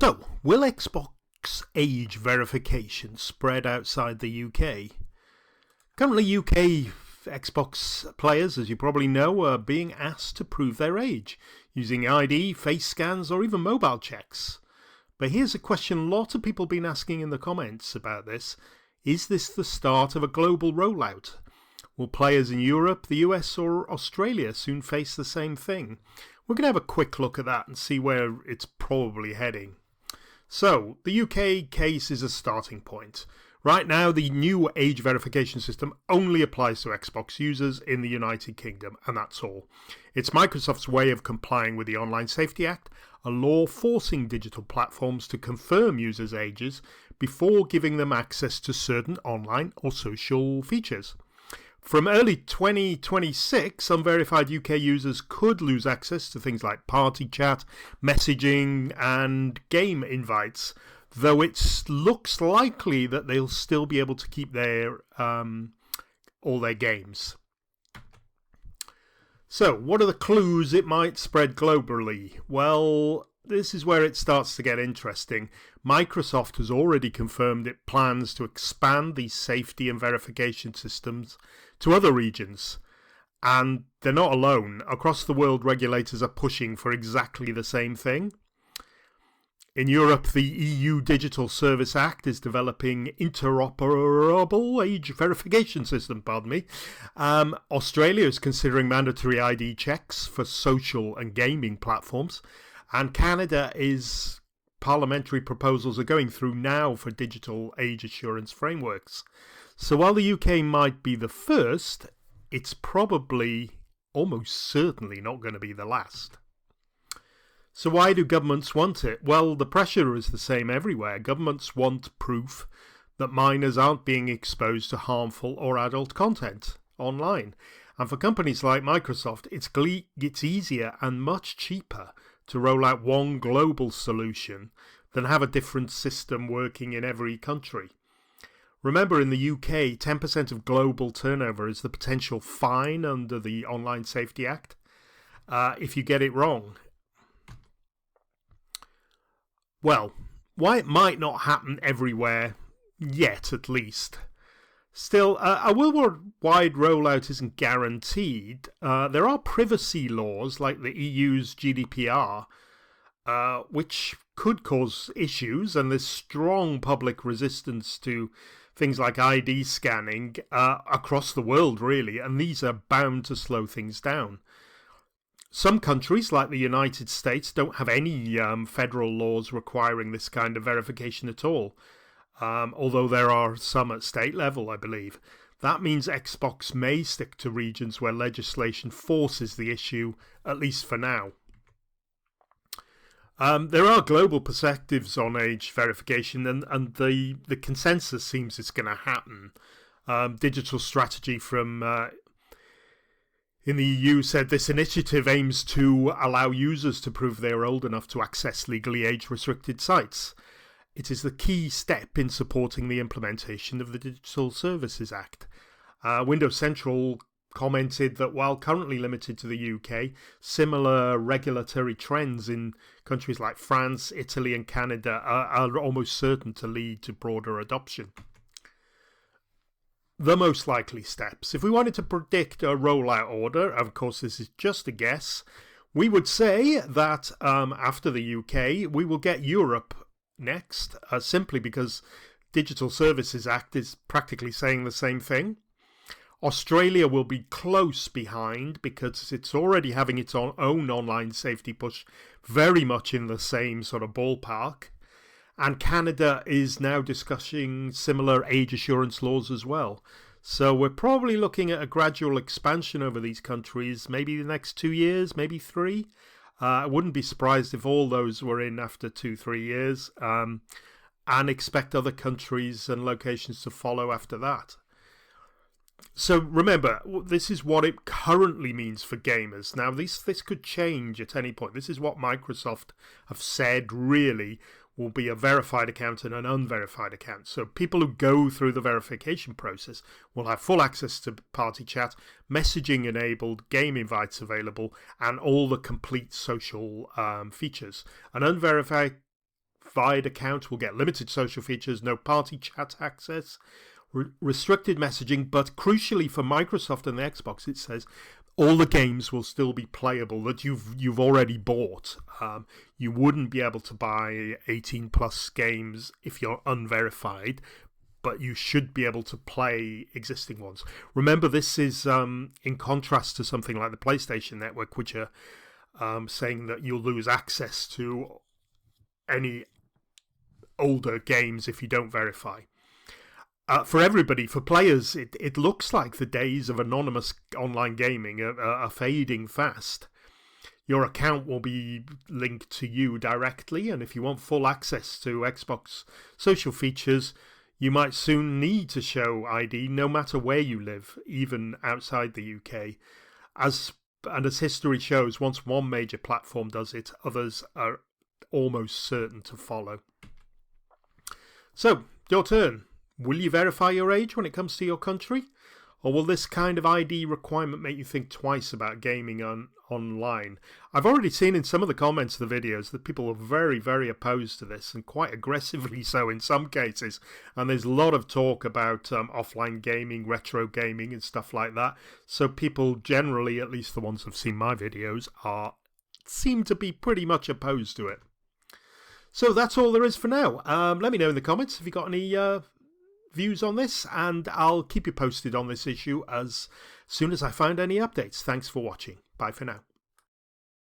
So, will Xbox age verification spread outside the UK? Currently, UK Xbox players, as you probably know, are being asked to prove their age using ID, face scans, or even mobile checks. But here's a question a lot of people have been asking in the comments about this. Is this the start of a global rollout? Will players in Europe, the US, or Australia soon face the same thing? We're going to have a quick look at that and see where it's probably heading. So, the UK case is a starting point. Right now, the new age verification system only applies to Xbox users in the United Kingdom, and that's all. It's Microsoft's way of complying with the Online Safety Act, a law forcing digital platforms to confirm users' ages before giving them access to certain online or social features. From early 2026, unverified UK users could lose access to things like party chat, messaging, and game invites, though it looks likely that they'll still be able to keep their all their games. So, what are the clues it might spread globally? Well, this is where it starts to get interesting. Microsoft has already confirmed it plans to expand these safety and verification systems to other regions. And they're not alone. Across the world, regulators are pushing for exactly the same thing. In Europe, the EU Digital Service Act is developing interoperable age verification system, Australia is considering mandatory ID checks for social and gaming platforms. And Canada is parliamentary proposals are going through now for digital age assurance frameworks. So while the UK might be the first, it's probably almost certainly not going to be the last. So why do governments want it? Well, the pressure is the same everywhere. Governments want proof that minors aren't being exposed to harmful or adult content online. And for companies like Microsoft, it's easier and much cheaper to roll out one global solution than have a different system working in every country. Remember, in the UK, 10% of global turnover is the potential fine under the Online Safety Act if you get it wrong. Well, why it might not happen everywhere, yet at least. Still, a worldwide rollout isn't guaranteed. There are privacy laws like the EU's GDPR, which could cause issues, and there's strong public resistance to things like ID scanning across the world, really, and these are bound to slow things down. Some countries, like the United States, don't have any federal laws requiring this kind of verification at all, although there are some at state level, I believe. That means Xbox may stick to regions where legislation forces the issue, at least for now. There are global perspectives on age verification, and the consensus seems it's going to happen. Digital Strategy from in the EU said this initiative aims to allow users to prove they are old enough to access legally age-restricted sites. It is the key step in supporting the implementation of the Digital Services Act. Windows Central commented that while currently limited to the UK, similar regulatory trends in countries like France, Italy and Canada are almost certain to lead to broader adoption. The most likely steps. If we wanted to predict a rollout order, of course this is just a guess, we would say that after the UK, we will get Europe next, simply because Digital Services Act is practically saying the same thing. Australia will be close behind because it's already having its own online safety push, very much in the same sort of ballpark. And Canada is now discussing similar age assurance laws as well. So we're probably looking at a gradual expansion over these countries, maybe the next 2 years, maybe 3. I wouldn't be surprised if all those were in after 2-3 years, and expect other countries and locations to follow after that. So remember, this is what it currently means for gamers. Now, this could change at any point. This is what Microsoft have said, really, will be a verified account and an unverified account. So people who go through the verification process will have full access to party chat, messaging enabled, game invites available, and all the complete social features. An unverified verified accounts will get limited social features, no party chat access, restricted messaging, but crucially for Microsoft and the Xbox, it says all the games will still be playable that you've already bought. You wouldn't be able to buy 18 plus games if you're unverified, but you should be able to play existing ones. Remember, this is in contrast to something like the PlayStation Network, which are saying that you'll lose access to any older games if you don't verify. For everybody, for players, it looks like the days of anonymous online gaming are fading fast. Your account will be linked to you directly, and if you want full access to Xbox social features, you might soon need to show ID no matter where you live, even outside the UK. As history shows, once one major platform does it, others are almost certain to follow. So, your turn. Will you verify your age when it comes to your country? Or will this kind of ID requirement make you think twice about gaming online? I've already seen in some of the comments of the videos that people are very, very opposed to this, and quite aggressively so in some cases. And there's a lot of talk about offline gaming, retro gaming and stuff like that. So people generally, at least the ones who've seen my videos, seem to be pretty much opposed to it. So that's all there is for now. Let me know in the comments if you've got any views on this, and I'll keep you posted on this issue as soon as I find any updates. Thanks for watching. Bye for now.